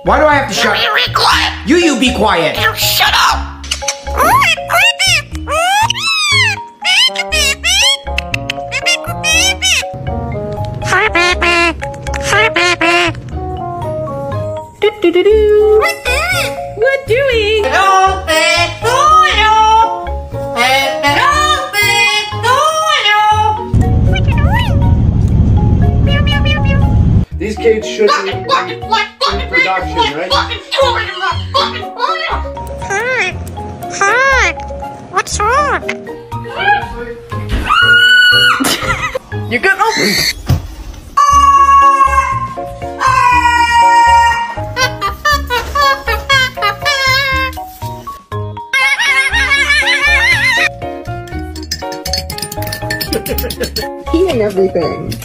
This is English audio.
Why do I have to shut? Be quiet. You be quiet. You shut up. Hi, baby. Hi, baby. Do-do-do-do. What doing? These kids should be in production, right? Hi. What's wrong? You're gonna open. Eating everything.